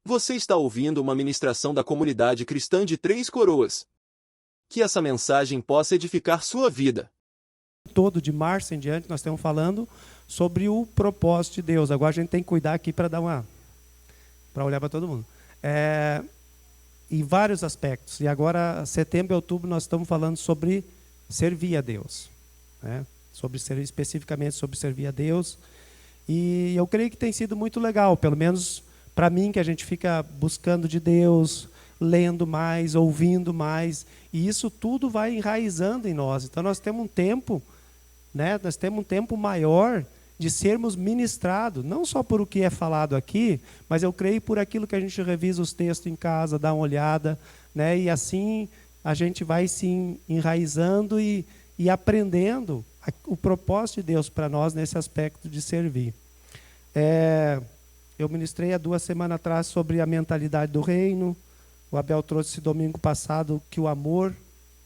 Você está ouvindo uma ministração da comunidade cristã de Três Coroas. Que essa mensagem possa edificar sua vida. Todo de março em diante nós estamos falando sobre o propósito de Deus. Agora a gente tem que cuidar aqui para olhar para todo mundo. Em vários aspectos. E agora, setembro e outubro, nós estamos falando sobre servir a Deus, né? Especificamente sobre servir a Deus. E eu creio que tem sido muito legal, pelo menos para mim, que a gente fica buscando de Deus, lendo mais, ouvindo mais, e isso tudo vai enraizando em nós. Então nós temos um tempo, né? Nós temos um tempo maior de sermos ministrados, não só por o que é falado aqui, mas eu creio por aquilo que a gente revisa os textos em casa, dá uma olhada, né? E assim a gente vai se enraizando e aprendendo o propósito de Deus para nós nesse aspecto de servir. Eu ministrei há 2 semanas atrás sobre a mentalidade do reino. O Abel trouxe esse domingo passado que o amor,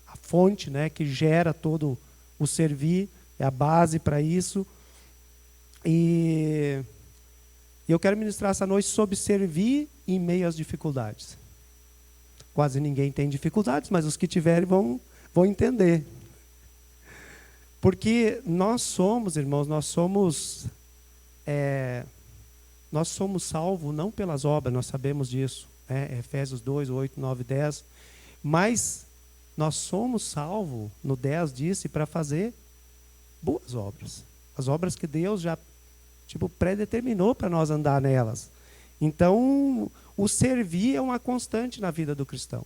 a fonte, né, que gera todo o servir, é a base para isso. E eu quero ministrar essa noite sobre servir em meio às dificuldades. Quase ninguém tem dificuldades, mas os que tiverem vão entender. Porque nós somos, irmãos, nós somos salvos não pelas obras, nós sabemos disso. Efésios 2, 8, 9, 10. Mas nós somos salvos, no 10 disse, para fazer boas obras. As obras que Deus já predeterminou para nós andar nelas. Então, o servir é uma constante na vida do cristão,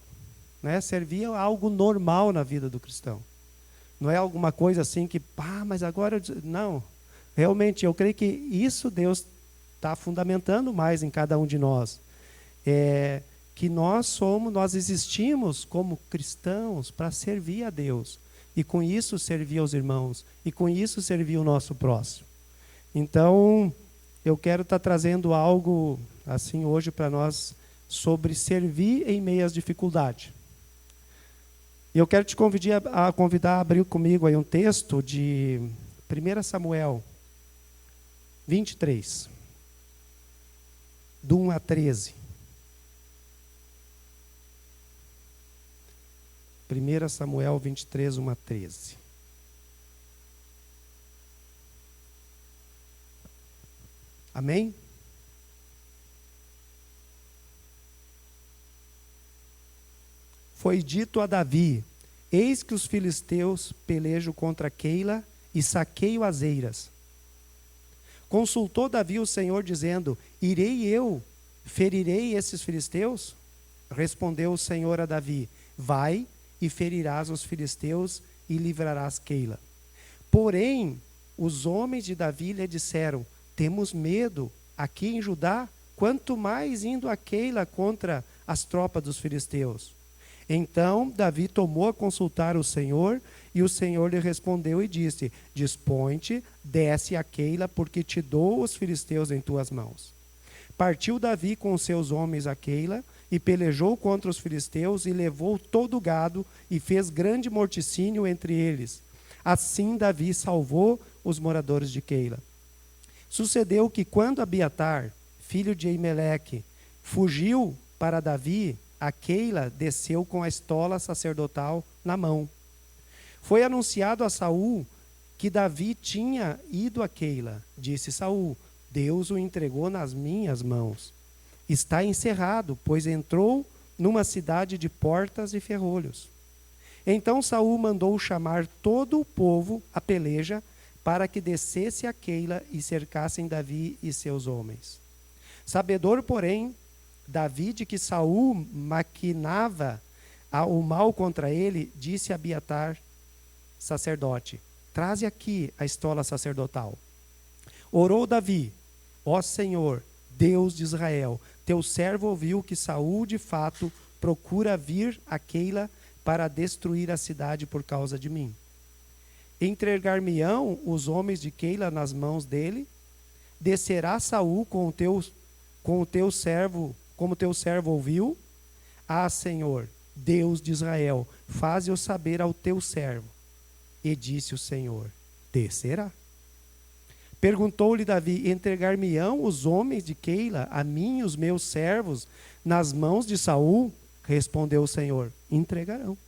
né? Servir é algo normal na vida do cristão. Não é alguma coisa assim que, mas agora... Não. Realmente, eu creio que isso Deus está fundamentando mais em cada um de nós. Que nós existimos como cristãos para servir a Deus. E com isso servir aos irmãos. E com isso servir o nosso próximo. Então, eu quero estar trazendo algo assim hoje para nós sobre servir em meio às dificuldades. E eu quero te convidar a abrir comigo aí um texto de 1 Samuel 23, do 1 a 13. 1 Samuel 23, 1 a 13. Amém? Foi dito a Davi: eis que os filisteus pelejam contra Keila e saqueiam as eiras. Consultou Davi o Senhor, dizendo: irei eu, ferirei esses filisteus? Respondeu o Senhor a Davi: vai e ferirás os filisteus e livrarás Keila. Porém, os homens de Davi lhe disseram: temos medo aqui em Judá, quanto mais indo a Keila contra as tropas dos filisteus. Então Davi tomou a consultar o Senhor, e o Senhor lhe respondeu e disse: dispõe-te, desce a Keila, porque te dou os filisteus em tuas mãos. Partiu Davi com os seus homens a Keila, e pelejou contra os filisteus, e levou todo o gado, e fez grande morticínio entre eles. Assim Davi salvou os moradores de Keila. Sucedeu que quando Abiatar, filho de Aimeleque, fugiu para Davi, a Keila desceu com a estola sacerdotal na mão. Foi anunciado a Saul que Davi tinha ido a Keila. Disse Saul: Deus o entregou nas minhas mãos. Está encerrado, pois entrou numa cidade de portas e ferrolhos. Então Saul mandou chamar todo o povo à peleja, para que descesse a Keila e cercassem Davi e seus homens. Sabedor, porém, Davi de que Saul maquinava o mal contra ele, disse a Abiatar, sacerdote: traze aqui a estola sacerdotal. Orou Davi: ó Senhor, Deus de Israel, teu servo ouviu que Saul de fato procura vir a Keila para destruir a cidade por causa de mim. Entregar-me-ão os homens de Keila nas mãos dele? Descerá Saul como teu servo ouviu? Ah, Senhor, Deus de Israel, faze-o saber ao teu servo. E disse o Senhor: descerá. Perguntou-lhe Davi: entregar-me-ão os homens de Keila, a mim e os meus servos, nas mãos de Saul? Respondeu o Senhor: entregarão.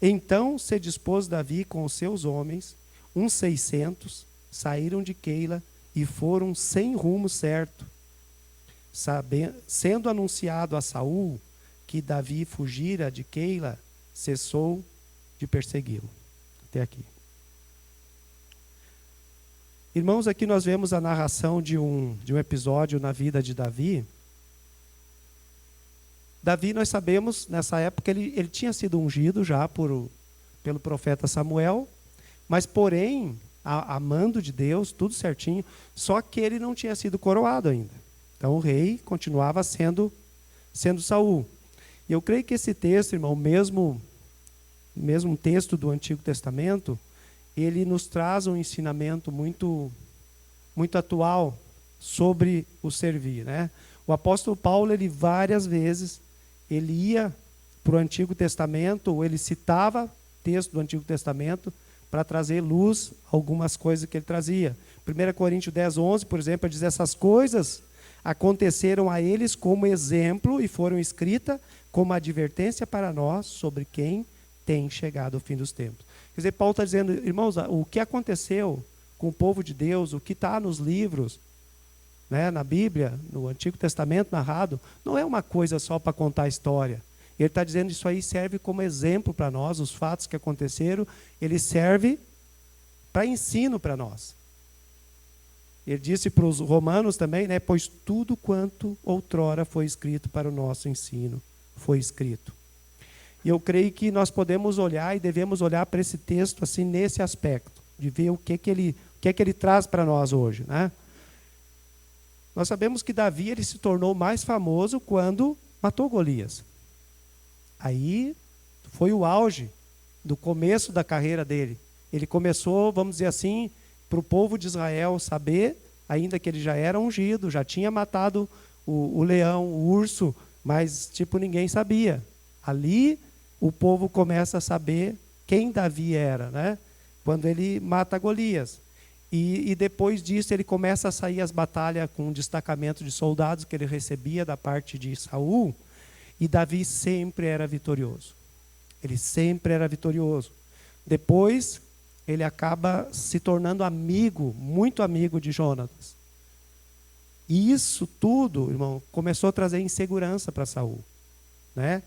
Então se dispôs Davi com os seus homens, uns 600, saíram de Keila e foram sem rumo certo. Sendo anunciado a Saul que Davi fugira de Keila, cessou de persegui-lo. Até aqui. Irmãos, aqui nós vemos a narração de um episódio na vida de Davi. Davi, nós sabemos, nessa época, ele tinha sido ungido já pelo profeta Samuel, mas, porém, a mando de Deus, tudo certinho, só que ele não tinha sido coroado ainda. Então, o rei continuava sendo Saul. E eu creio que esse texto, irmão, mesmo texto do Antigo Testamento, ele nos traz um ensinamento muito, muito atual sobre o servir, né? O apóstolo Paulo, ele várias vezes, ele ia para o Antigo Testamento, ou ele citava texto do Antigo Testamento para trazer luz a algumas coisas que ele trazia. 1 Coríntios 10, 11, por exemplo, diz: essas coisas aconteceram a eles como exemplo e foram escritas como advertência para nós sobre quem tem chegado o fim dos tempos. Quer dizer, Paulo está dizendo, irmãos, o que aconteceu com o povo de Deus, o que está nos livros, né, na Bíblia, no Antigo Testamento narrado, não é uma coisa só para contar a história. Ele está dizendo isso aí serve como exemplo para nós, os fatos que aconteceram, ele serve para ensino para nós. Ele disse para os romanos também, né, pois tudo quanto outrora foi escrito para o nosso ensino, foi escrito. E eu creio que nós podemos olhar e devemos olhar para esse texto assim nesse aspecto, de ver o que ele traz para nós hoje, né? Nós sabemos que Davi ele se tornou mais famoso quando matou Golias. Aí foi o auge do começo da carreira dele. Ele começou, vamos dizer assim, para o povo de Israel saber, ainda que ele já era ungido, já tinha matado o leão, o urso, mas tipo ninguém sabia. Ali o povo começa a saber quem Davi era, né? Quando ele mata Golias. E depois disso ele começa a sair às batalhas com um destacamento de soldados que ele recebia da parte de Saul, e Davi sempre era vitorioso. Ele sempre era vitorioso. Depois ele acaba se tornando amigo, muito amigo de Jonatas. E isso tudo, irmão, começou a trazer insegurança para Saul, né?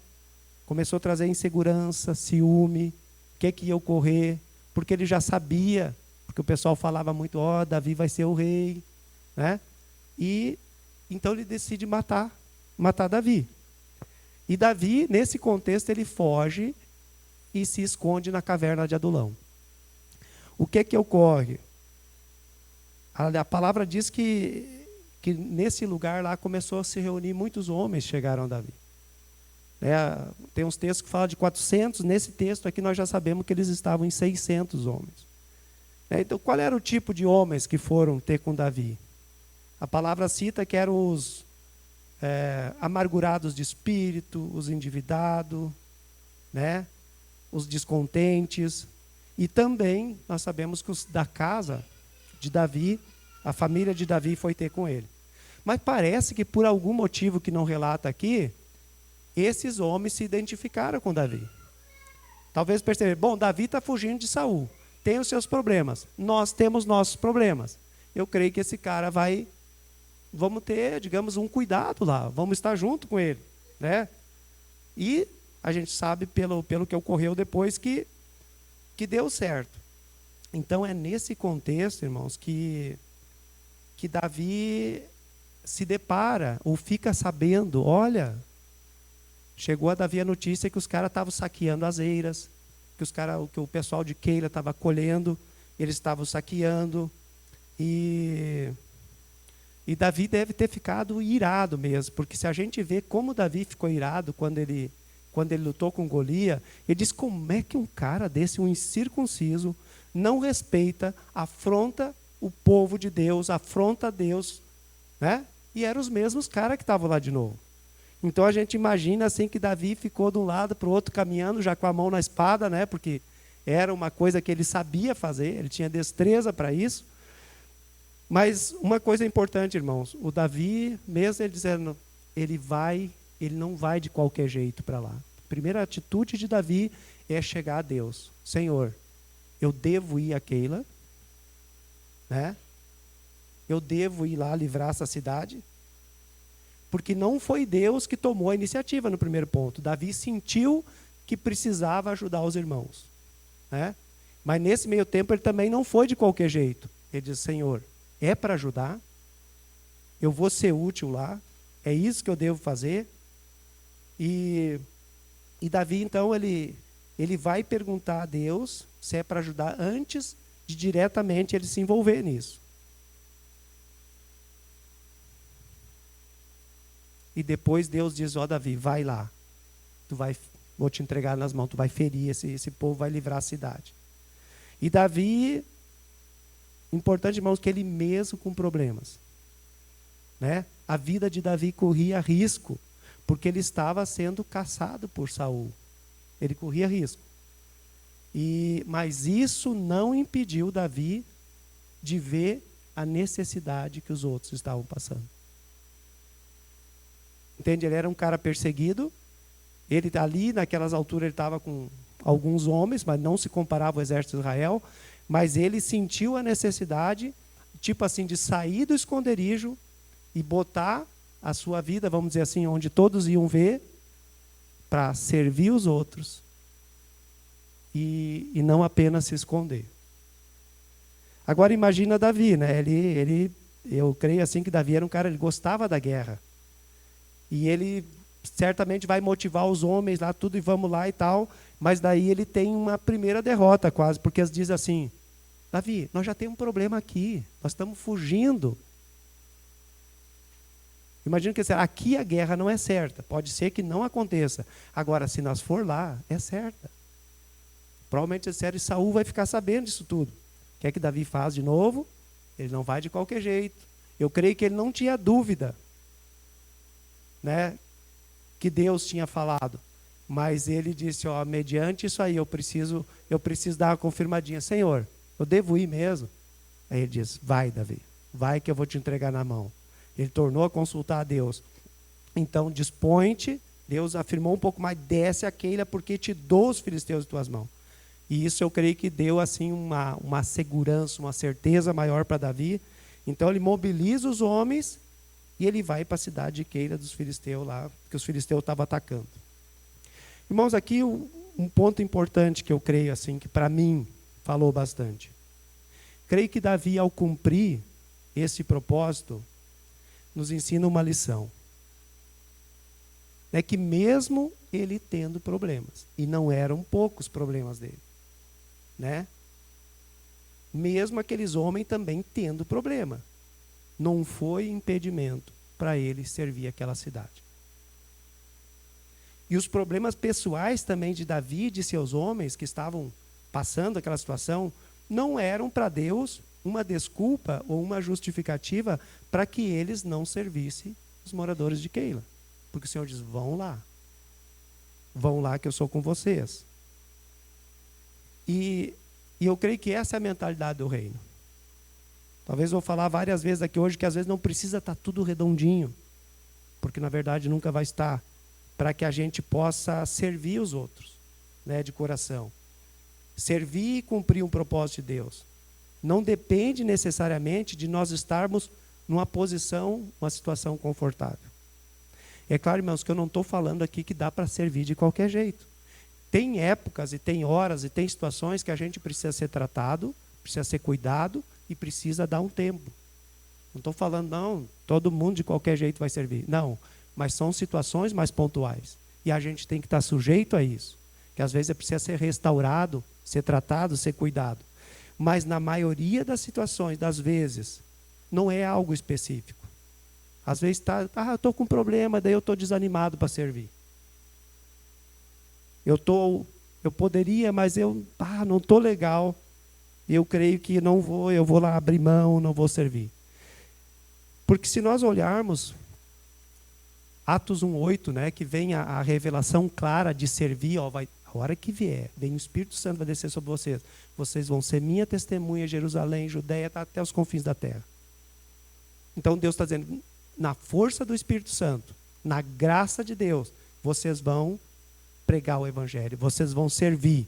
Começou a trazer insegurança, ciúme, o que ia ocorrer, porque ele já sabia, porque o pessoal falava muito, Davi vai ser o rei, né? E então ele decide matar Davi. E Davi, nesse contexto, ele foge e se esconde na caverna de Adulão. O que ocorre? A palavra diz que nesse lugar lá começou a se reunir muitos homens, chegaram a Davi. Tem uns textos que falam de 400, nesse texto aqui nós já sabemos que eles estavam em 600 homens. Então, qual era o tipo de homens que foram ter com Davi? A palavra cita que eram os amargurados de espírito, os endividados, né? Os descontentes. E também nós sabemos que os da casa de Davi, a família de Davi foi ter com ele. Mas parece que por algum motivo que não relata aqui, esses homens se identificaram com Davi. Talvez perceberam, Davi está fugindo de Saul, tem os seus problemas, nós temos nossos problemas. Eu creio que esse cara vamos ter, digamos, um cuidado lá, vamos estar junto com ele, né? E a gente sabe pelo que ocorreu depois que deu certo. Então é nesse contexto, irmãos, que Davi se depara ou fica sabendo, olha, chegou a Davi a notícia que os caras estavam saqueando as eiras, que o pessoal de Keila estava colhendo, eles estavam saqueando, e Davi deve ter ficado irado mesmo, porque se a gente vê como Davi ficou irado quando ele lutou com Golias, ele diz, como é que um cara desse, um incircunciso, não respeita, afronta o povo de Deus, afronta Deus, né? E eram os mesmos caras que estavam lá de novo. Então a gente imagina assim que Davi ficou de um lado para o outro caminhando, já com a mão na espada, né? Porque era uma coisa que ele sabia fazer, ele tinha destreza para isso. Mas uma coisa importante, irmãos, o Davi, mesmo ele dizendo, ele não vai de qualquer jeito para lá. A primeira atitude de Davi é chegar a Deus. Senhor, eu devo ir a Keila, né? Eu devo ir lá livrar essa cidade? Porque não foi Deus que tomou a iniciativa no primeiro ponto. Davi sentiu que precisava ajudar os irmãos, né? Mas nesse meio tempo ele também não foi de qualquer jeito. Ele disse, Senhor, é para ajudar? Eu vou ser útil lá? É isso que eu devo fazer? E Davi, então, ele vai perguntar a Deus se é para ajudar antes de diretamente ele se envolver nisso. E depois Deus diz, Davi, vai lá. Vou te entregar nas mãos, tu vai ferir esse povo, vai livrar a cidade. E Davi, importante, irmãos, que ele mesmo com problemas, né? A vida de Davi corria risco, porque ele estava sendo caçado por Saul. Ele corria risco. Mas isso não impediu Davi de ver a necessidade que os outros estavam passando. Entende? Ele era um cara perseguido. Ele ali, naquelas alturas, ele estava com alguns homens, mas não se comparava ao exército de Israel. Mas ele sentiu a necessidade, tipo assim, de sair do esconderijo e botar a sua vida, vamos dizer assim, onde todos iam ver, para servir os outros e não apenas se esconder. Agora imagina Davi, né? Eu creio assim que Davi era um cara, ele gostava da guerra. E ele certamente vai motivar os homens lá, tudo, e vamos lá e tal. Mas daí ele tem uma primeira derrota quase, porque eles dizem assim, Davi, nós já temos um problema aqui, nós estamos fugindo. Imagina que aqui a guerra não é certa, pode ser que não aconteça. Agora, se nós for lá, é certa. Provavelmente e Saul vai ficar sabendo disso tudo. O que é que Davi faz de novo? Ele não vai de qualquer jeito. Eu creio que ele não tinha dúvida, né, que Deus tinha falado. Mas ele disse, mediante isso aí, eu preciso dar uma confirmadinha. Senhor, eu devo ir mesmo? Aí ele diz, vai, Davi, vai que eu vou te entregar na mão. Ele tornou a consultar a Deus. Então, dispõe-te. Deus afirmou um pouco mais, desce a Keila, porque te dou os filisteus em tuas mãos. E isso eu creio que deu assim uma segurança, uma certeza maior para Davi. Então ele mobiliza os homens e ele vai para a cidade de Keila dos filisteus lá, que os filisteus estavam atacando. Irmãos, aqui um ponto importante que eu creio assim, que para mim falou bastante. Creio que Davi, ao cumprir esse propósito, nos ensina uma lição. É que mesmo ele tendo problemas, e não eram poucos problemas dele, né? Mesmo aqueles homens também tendo problema, não foi impedimento para ele servir aquela cidade. E os problemas pessoais também de Davi e de seus homens que estavam passando aquela situação, não eram para Deus uma desculpa ou uma justificativa para que eles não servissem os moradores de Keila. Porque o Senhor diz, vão lá que eu sou com vocês. E eu creio que essa é a mentalidade do reino. Talvez eu vou falar várias vezes aqui hoje que às vezes não precisa estar tudo redondinho, porque na verdade nunca vai estar, para que a gente possa servir os outros, né, de coração. Servir e cumprir um propósito de Deus. Não depende necessariamente de nós estarmos numa posição, uma situação confortável. É claro, irmãos, que eu não estou falando aqui que dá para servir de qualquer jeito. Tem épocas e tem horas e tem situações que a gente precisa ser tratado, precisa ser cuidado e precisa dar um tempo. Não estou falando, não, todo mundo de qualquer jeito vai servir. Não, mas são situações mais pontuais. E a gente tem que estar sujeito a isso. Que às vezes precisa ser restaurado, ser tratado, ser cuidado. Mas na maioria das situações, das vezes, não é algo específico. Às vezes eu estou com problema, daí eu estou desanimado para servir. Eu poderia, mas eu não estou legal. Eu creio que não vou, eu vou lá abrir mão, não vou servir. Porque se nós olharmos Atos 1:8, né, que vem a revelação clara de servir, a hora que vier, vem o Espírito Santo, vai descer sobre vocês. Vocês vão ser minha testemunha em Jerusalém, Judeia, até os confins da terra. Então Deus está dizendo, na força do Espírito Santo, na graça de Deus, vocês vão pregar o evangelho, vocês vão servir.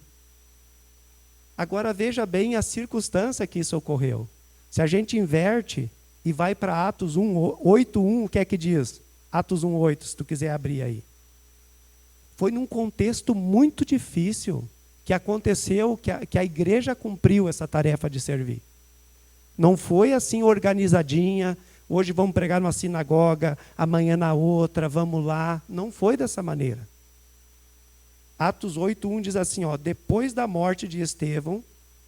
Agora veja bem a circunstância que isso ocorreu. Se a gente inverte e vai para Atos 8:1, o que é que diz? Atos 1:8, se tu quiser abrir aí. Foi num contexto muito difícil que aconteceu, que a igreja cumpriu essa tarefa de servir. Não foi assim organizadinha, hoje vamos pregar numa sinagoga, amanhã na outra, vamos lá. Não foi dessa maneira. Atos 8:1 diz assim, depois da morte de Estevão,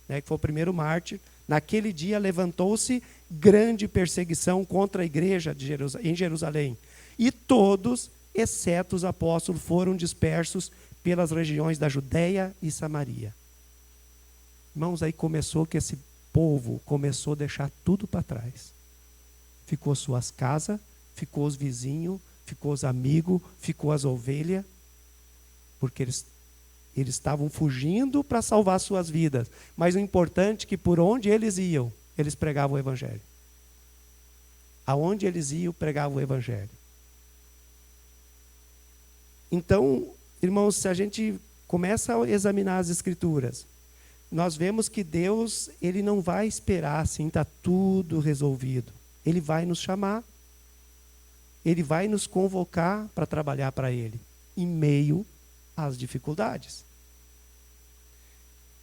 que foi o primeiro mártir, naquele dia levantou-se grande perseguição contra a igreja em Jerusalém. E todos, exceto os apóstolos, foram dispersos pelas regiões da Judéia e Samaria. Irmãos, aí começou que esse povo começou a deixar tudo para trás. Ficou suas casas, ficou os vizinhos, ficou os amigos, ficou as ovelhas, porque eles estavam fugindo para salvar suas vidas. Mas o importante é que por onde eles iam, eles pregavam o evangelho. Aonde eles iam, pregavam o evangelho. Então, irmãos, se a gente começa a examinar as escrituras, nós vemos que Deus, ele não vai esperar assim, está tudo resolvido. Ele vai nos chamar, ele vai nos convocar para trabalhar para ele, em meio às dificuldades.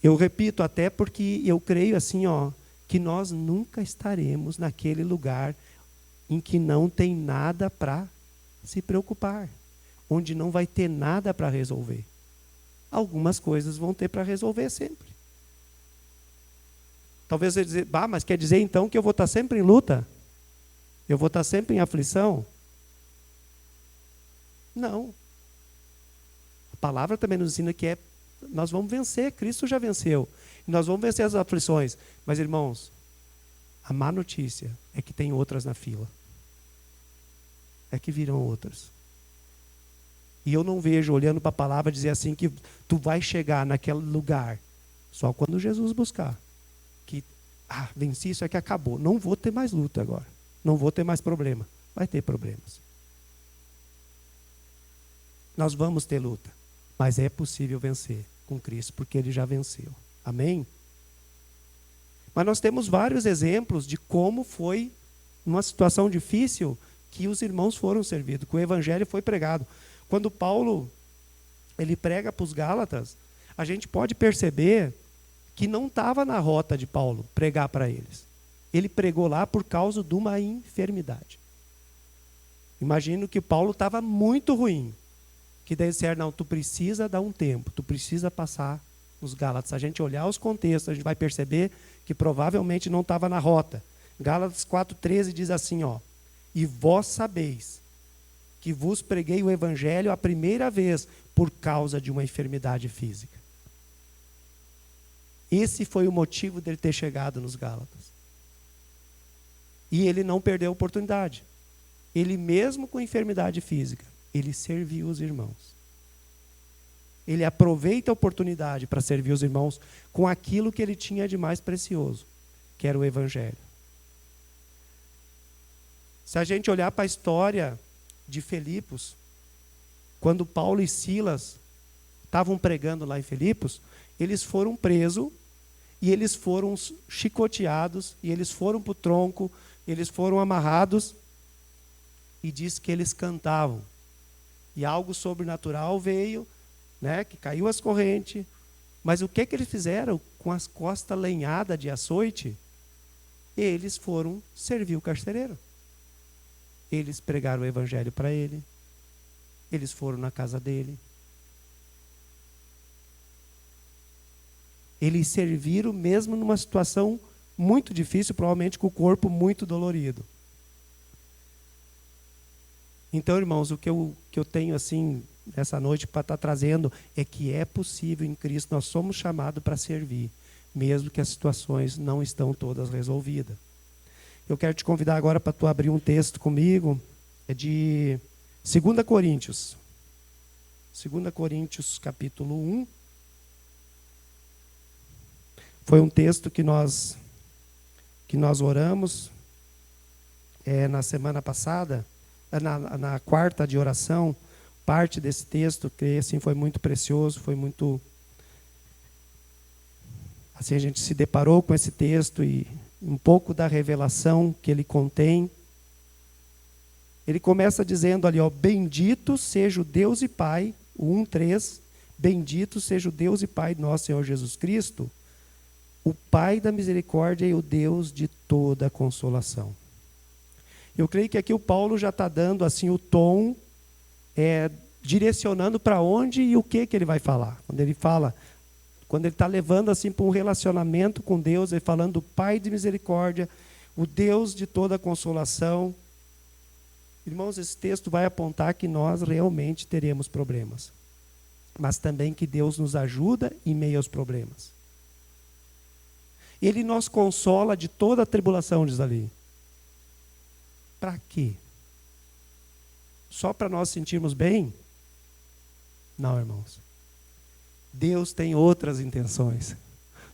Eu repito, até porque eu creio assim, que nós nunca estaremos naquele lugar em que não tem nada para se preocupar, onde não vai ter nada para resolver. Algumas coisas vão ter para resolver sempre. Talvez ele dizer, mas quer dizer então que eu vou estar sempre em luta? Eu vou estar sempre em aflição? Não. A palavra também nos ensina que nós vamos vencer, Cristo já venceu. E nós vamos vencer as aflições. Mas, irmãos, a má notícia é que tem outras na fila. É que virão outras. E eu não vejo, olhando para a palavra, dizer assim que tu vai chegar naquele lugar só quando Jesus buscar. Que, venci, isso é que acabou. Não vou ter mais luta agora. Não vou ter mais problema. Vai ter problemas. Nós vamos ter luta. Mas é possível vencer com Cristo, porque Ele já venceu. Amém? Mas nós temos vários exemplos de como foi, numa situação difícil, que os irmãos foram servidos, que o Evangelho foi pregado. Quando Paulo ele prega para os Gálatas, a gente pode perceber que não estava na rota de Paulo pregar para eles. Ele pregou lá por causa de uma enfermidade. Imagino que Paulo estava muito ruim. Que daí disseram, não, tu precisa dar um tempo, tu precisa passar nos Gálatas. Se a gente olhar os contextos, a gente vai perceber que provavelmente não estava na rota. Gálatas 4:13 diz assim, e vós sabeis que vos preguei o evangelho a primeira vez por causa de uma enfermidade física. Esse foi o motivo dele ter chegado nos Gálatas. E ele não perdeu a oportunidade. Ele mesmo com enfermidade física, ele serviu os irmãos. Ele aproveita a oportunidade para servir os irmãos com aquilo que ele tinha de mais precioso, que era o evangelho. Se a gente olhar para a história de Filipos, quando Paulo e Silas estavam pregando lá em Filipos, eles foram presos e eles foram chicoteados e eles foram para o tronco, eles foram amarrados e diz que eles cantavam. E algo sobrenatural veio, que caiu as correntes. Mas o que eles fizeram com as costas lenhadas de açoite? Eles foram servir o carcereiro. Eles pregaram o evangelho para ele. Eles foram na casa dele. Eles serviram mesmo numa situação muito difícil, provavelmente com o corpo muito dolorido. Então, irmãos, o que eu tenho assim essa noite para estar trazendo é que é possível em Cristo, nós somos chamados para servir, mesmo que as situações não estão todas resolvidas. Eu quero te convidar agora para tu abrir um texto comigo, é de 2 Coríntios. 2 Coríntios, capítulo 1. Foi um texto que nós oramos, na semana passada, na quarta de oração, parte desse texto, que assim foi muito precioso, foi muito... Assim, a gente se deparou com esse texto e um pouco da revelação que ele contém. Ele começa dizendo ali, ó, bendito seja o Deus e Pai, o 1:3, bendito seja o Deus e Pai do nosso Senhor Jesus Cristo, o Pai da misericórdia e o Deus de toda consolação. Eu creio que aqui o Paulo já está dando assim o tom, direcionando para onde e o que ele vai falar. Quando ele está levando assim para um relacionamento com Deus, ele falando do Pai de misericórdia, o Deus de toda consolação. Irmãos, esse texto vai apontar que nós realmente teremos problemas, mas também que Deus nos ajuda em meio aos problemas. Ele nos consola de toda a tribulação, diz ali. Para quê? Só para nós sentirmos bem? Não, irmãos. Deus tem outras intenções.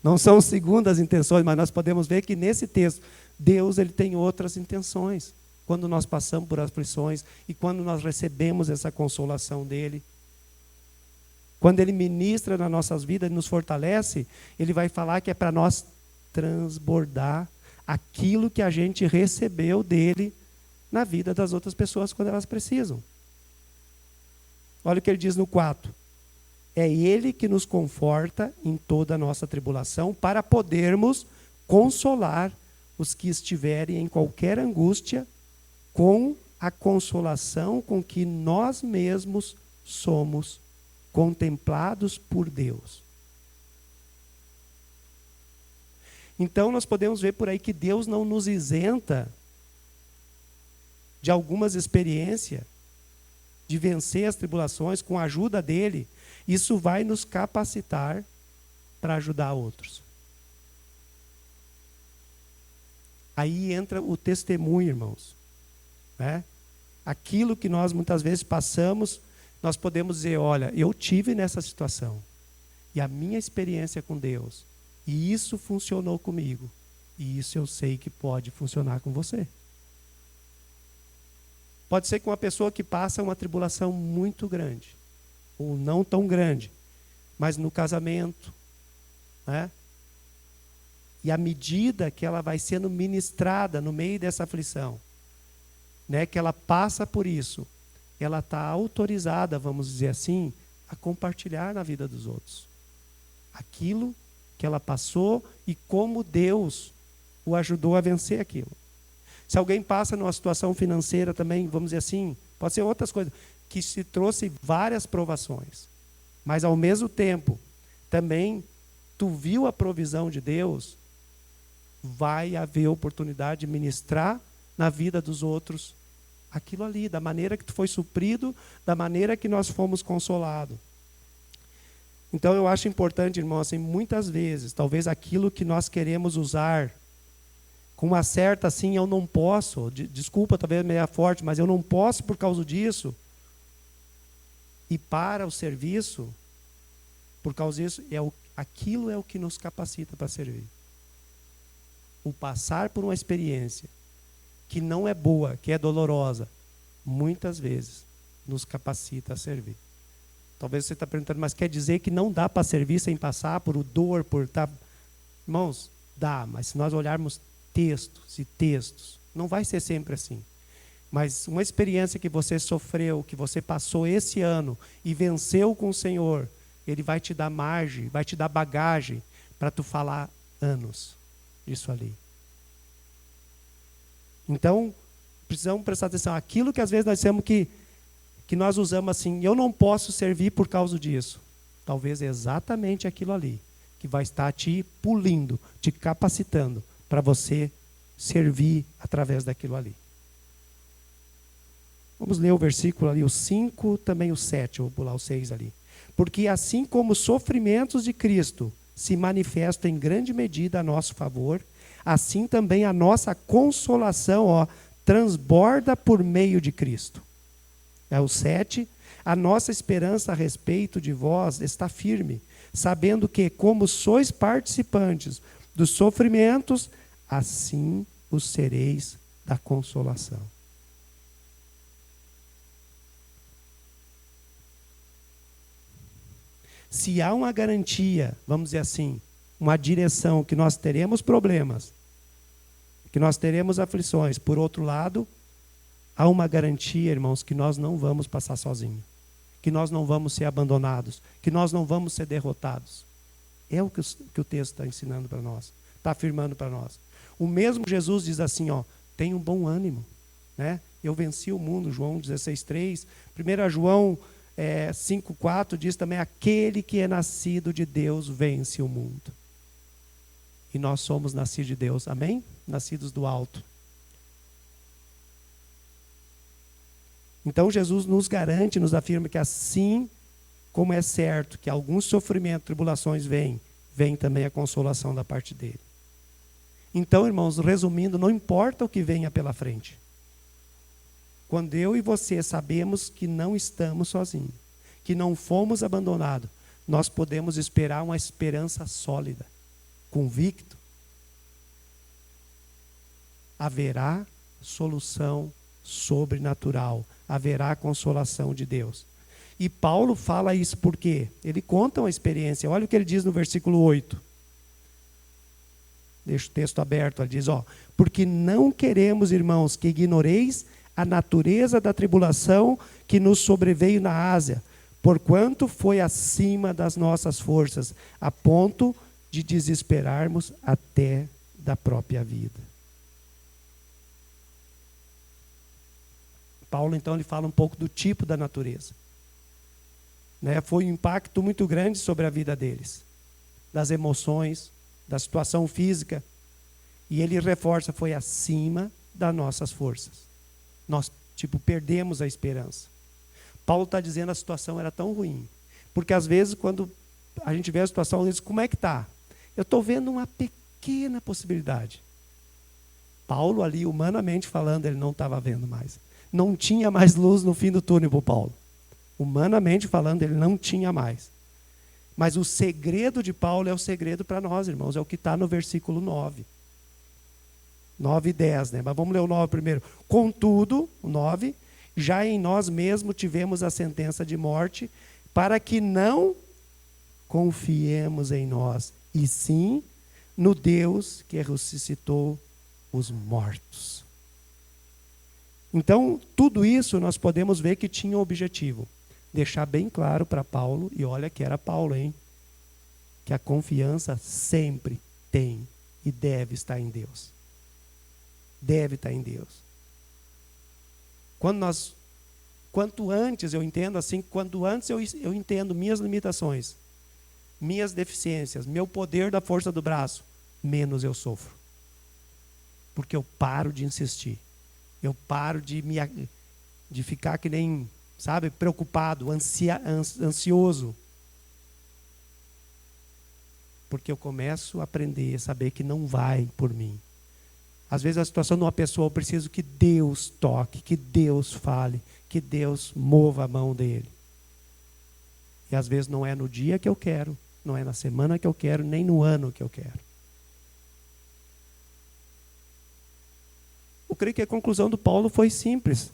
Não são segundas intenções, mas nós podemos ver que nesse texto, Deus ele tem outras intenções. Quando nós passamos por aflições e quando nós recebemos essa consolação dele. Quando ele ministra nas nossas vidas e nos fortalece, ele vai falar que é para nós transbordar aquilo que a gente recebeu dele na vida das outras pessoas quando elas precisam. Olha o que ele diz no 4. É ele que nos conforta em toda a nossa tribulação para podermos consolar os que estiverem em qualquer angústia com a consolação com que nós mesmos somos contemplados por Deus. Então nós podemos ver por aí que Deus não nos isenta de algumas experiências, de vencer as tribulações com a ajuda dele. Isso vai nos capacitar para ajudar outros. Aí entra o testemunho, irmãos. Né? Aquilo que nós muitas vezes passamos, nós podemos dizer, olha, eu tive nessa situação. E a minha experiência com Deus. E isso funcionou comigo. E isso eu sei que pode funcionar com você. Pode ser que uma pessoa que passa uma tribulação muito grande, ou não tão grande, mas no casamento, né? E à medida que ela vai sendo ministrada no meio dessa aflição, né, que ela passa por isso, ela está autorizada, vamos dizer assim, a compartilhar na vida dos outros. Aquilo que ela passou e como Deus o ajudou a vencer aquilo. Se alguém passa numa situação financeira também, vamos dizer assim, pode ser outras coisas, que se trouxe várias provações, mas ao mesmo tempo, também, tu viu a provisão de Deus, vai haver oportunidade de ministrar na vida dos outros aquilo ali, da maneira que tu foi suprido, da maneira que nós fomos consolados. Então eu acho importante, irmão, assim, muitas vezes, talvez aquilo que nós queremos usar com uma certa, assim, eu não posso, desculpa, talvez meio forte, mas eu não posso por causa disso, e para o serviço, por causa disso, aquilo é o que nos capacita para servir. O passar por uma experiência que não é boa, que é dolorosa, muitas vezes nos capacita a servir. Talvez você está perguntando, mas quer dizer que não dá para servir sem passar por dor, por estar... Irmãos, dá, mas se nós olharmos textos e textos, não vai ser sempre assim. Mas uma experiência que você sofreu, que você passou esse ano e venceu com o Senhor, Ele vai te dar margem, vai te dar bagagem para tu falar anos disso ali. Então, precisamos prestar atenção. Aquilo que às vezes nós temos que nós usamos assim, eu não posso servir por causa disso. Talvez é exatamente aquilo ali que vai estar te pulindo, te capacitando para você servir através daquilo ali. Vamos ler o versículo ali, o 5, também o 7, eu vou pular o 6 ali. Porque assim como os sofrimentos de Cristo se manifestam em grande medida a nosso favor, assim também a nossa consolação, transborda por meio de Cristo. É o 7. A nossa esperança a respeito de vós está firme, sabendo que, como sois participantes dos sofrimentos, assim os sereis da consolação. Se há uma garantia, vamos dizer assim, uma direção que nós teremos problemas, que nós teremos aflições, por outro lado, há uma garantia, irmãos, que nós não vamos passar sozinhos, que nós não vamos ser abandonados, que nós não vamos ser derrotados. É o que o texto está ensinando para nós, está afirmando para nós. O mesmo Jesus diz assim, ó, tenha um bom ânimo, né? Eu venci o mundo, João 16,3. 1 João 5,4 diz também, aquele que é nascido de Deus vence o mundo. E nós somos nascidos de Deus, amém? Nascidos do alto. Então Jesus nos garante, nos afirma que assim como é certo que alguns sofrimentos, tribulações vêm também a consolação da parte dele. Então, irmãos, resumindo, não importa o que venha pela frente. Quando eu e você sabemos que não estamos sozinhos, que não fomos abandonados, nós podemos esperar uma esperança sólida, convicto. Haverá solução sobrenatural, haverá consolação de Deus. E Paulo fala isso por quê? Ele conta uma experiência. Olha o que ele diz no versículo 8. Deixa o texto aberto. Ele diz, porque não queremos, irmãos, que ignoreis a natureza da tribulação que nos sobreveio na Ásia, porquanto foi acima das nossas forças, a ponto de desesperarmos até da própria vida. Paulo, então, ele fala um pouco do tipo da natureza. Né? Foi um impacto muito grande sobre a vida deles, das emoções, da situação física. E ele reforça, foi acima das nossas forças. Nós, perdemos a esperança. Paulo está dizendo que a situação era tão ruim. Porque às vezes, quando a gente vê a situação, ele diz, como é que está? Eu estou vendo uma pequena possibilidade. Paulo ali, humanamente falando, ele não estava vendo mais. Não tinha mais luz no fim do túnel para o Paulo. Humanamente falando, ele não tinha mais. Mas o segredo de Paulo é o segredo para nós, irmãos. É o que está no versículo 9. 9 e 10, né? Mas vamos ler o 9 primeiro. Contudo, o 9, já em nós mesmos tivemos a sentença de morte, para que não confiemos em nós, e sim no Deus que ressuscitou os mortos. Então, tudo isso nós podemos ver que tinha um objetivo. Deixar bem claro para Paulo, e olha que era Paulo, hein? Que a confiança sempre tem e deve estar em Deus. Deve estar em Deus. Quanto antes eu entendo assim, quanto antes eu entendo minhas limitações, minhas deficiências, meu poder da força do braço, menos eu sofro. Porque eu paro de insistir. Eu paro de ficar que nem, sabe, preocupado, ansioso. Porque eu começo a aprender, a saber que não vai por mim. Às vezes a situação de uma pessoa, eu preciso que Deus toque, que Deus fale, que Deus mova a mão dele. E às vezes não é no dia que eu quero, não é na semana que eu quero, nem no ano que eu quero. Eu creio que a conclusão do Paulo foi simples.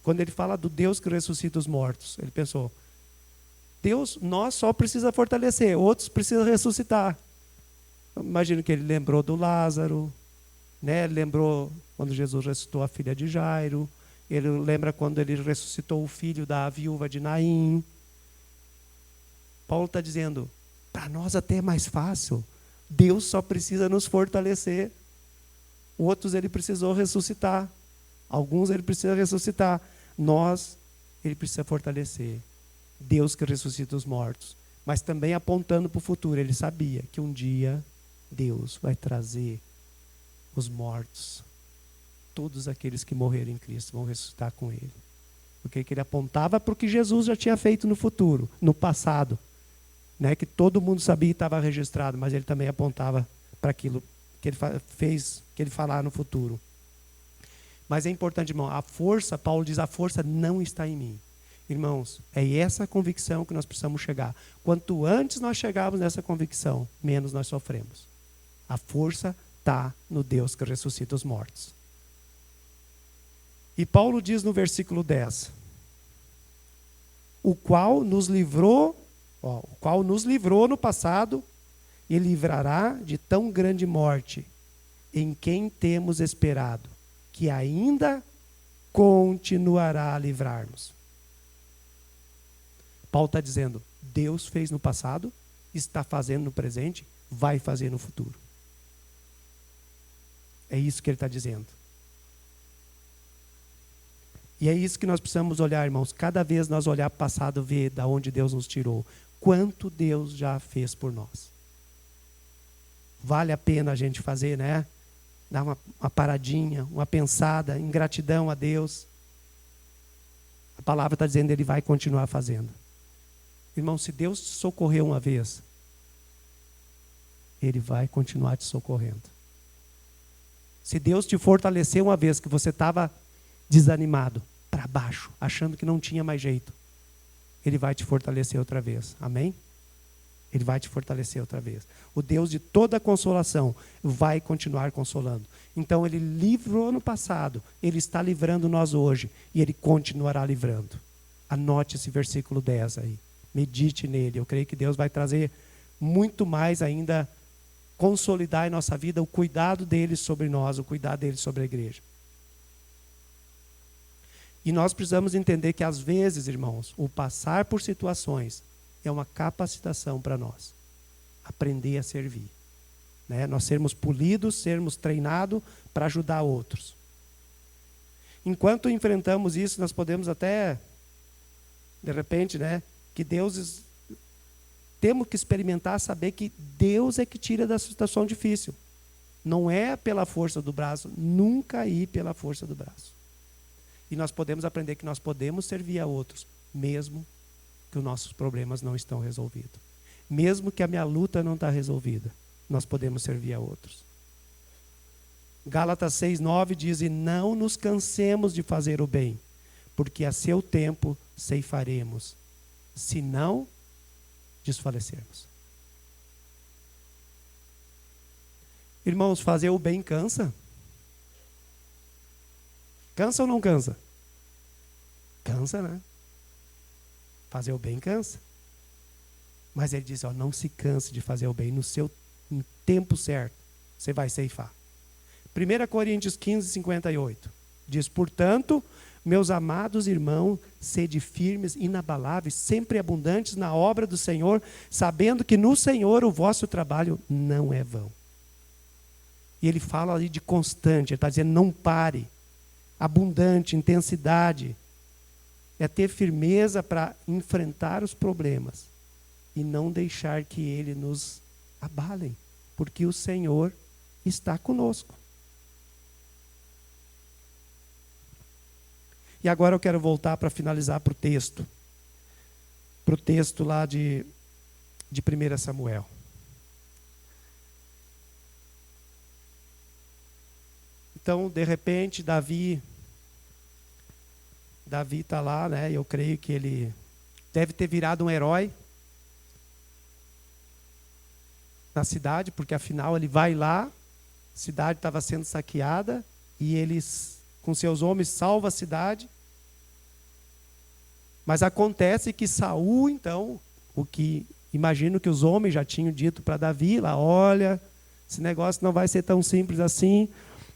Quando ele fala do Deus que ressuscita os mortos, ele pensou, Deus, nós só precisa fortalecer, outros precisam ressuscitar. Imagino que ele lembrou do Lázaro, né? Lembrou quando Jesus ressuscitou a filha de Jairo, ele lembra quando ele ressuscitou o filho da viúva de Naim. Paulo está dizendo, para nós até é mais fácil, Deus só precisa nos fortalecer. Outros ele precisou ressuscitar, alguns ele precisa ressuscitar, nós ele precisa fortalecer. Deus que ressuscita os mortos, mas também apontando para o futuro, ele sabia que um dia Deus vai trazer os mortos. Todos aqueles que morreram em Cristo vão ressuscitar com ele. Porque ele apontava para o que Jesus já tinha feito no futuro, no passado. Né? Que todo mundo sabia e estava registrado, mas ele também apontava para aquilo que ele fez, que ele falar no futuro. Mas é importante, irmão, a força, Paulo diz, a força não está em mim. Irmãos, é essa convicção que nós precisamos chegar. Quanto antes nós chegarmos nessa convicção, menos nós sofremos. A força está no Deus que ressuscita os mortos. E Paulo diz no versículo 10, o qual nos livrou no passado e livrará de tão grande morte, em quem temos esperado, que ainda continuará a livrar-nos. Paulo está dizendo, Deus fez no passado, está fazendo no presente, vai fazer no futuro. É isso que ele está dizendo. E é isso que nós precisamos olhar, irmãos. Cada vez nós olhar para o passado, ver de onde Deus nos tirou. Quanto Deus já fez por nós. Vale a pena a gente fazer, né? Dar uma paradinha, uma pensada em gratidão a Deus. A palavra está dizendo que Ele vai continuar fazendo. Irmão, se Deus te socorreu uma vez, Ele vai continuar te socorrendo. Se Deus te fortaleceu uma vez que você estava desanimado, para baixo, achando que não tinha mais jeito, Ele vai te fortalecer outra vez. Amém? Ele vai te fortalecer outra vez. O Deus de toda consolação vai continuar consolando. Então Ele livrou no passado, Ele está livrando nós hoje e Ele continuará livrando. Anote esse versículo 10 aí. Medite nele. Eu creio que Deus vai trazer muito mais ainda, consolidar em nossa vida o cuidado dele sobre nós, o cuidado dele sobre a igreja. E nós precisamos entender que às vezes, irmãos, o passar por situações é uma capacitação para nós. Aprender a servir. Né? Nós sermos polidos, sermos treinados para ajudar outros. Enquanto enfrentamos isso, nós podemos até, de repente, né, que Deus... Temos que experimentar, saber que Deus é que tira da situação difícil. Não é pela força do braço, nunca ir pela força do braço. E nós podemos aprender que nós podemos servir a outros, mesmo que os nossos problemas não estão resolvidos. Mesmo que a minha luta não está resolvida, nós podemos servir a outros. Gálatas 6:9 diz, e não nos cansemos de fazer o bem, porque a seu tempo ceifaremos, se não desfalecermos. Irmãos, fazer o bem cansa? Cansa ou não cansa? Cansa, né? Fazer o bem cansa. Mas ele diz, ó, não se canse de fazer o bem. No tempo certo, você vai ceifar. 1 Coríntios 15:58 diz, portanto, meus amados irmãos, sede firmes, inabaláveis, sempre abundantes na obra do Senhor, sabendo que no Senhor o vosso trabalho não é vão. E ele fala ali de constante, ele está dizendo, não pare. Abundante, intensidade. É ter firmeza para enfrentar os problemas e não deixar que ele nos abalem, porque o Senhor está conosco. E agora eu quero voltar para finalizar para o texto. Para o texto lá de 1 Samuel. Então, de repente, Davi está lá, né? Eu creio que ele deve ter virado um herói na cidade, porque afinal ele vai lá, a cidade estava sendo saqueada, e eles, com seus homens, salva a cidade. Mas acontece que Saul, então, imagino que os homens já tinham dito para Davi, lá, olha, esse negócio não vai ser tão simples assim.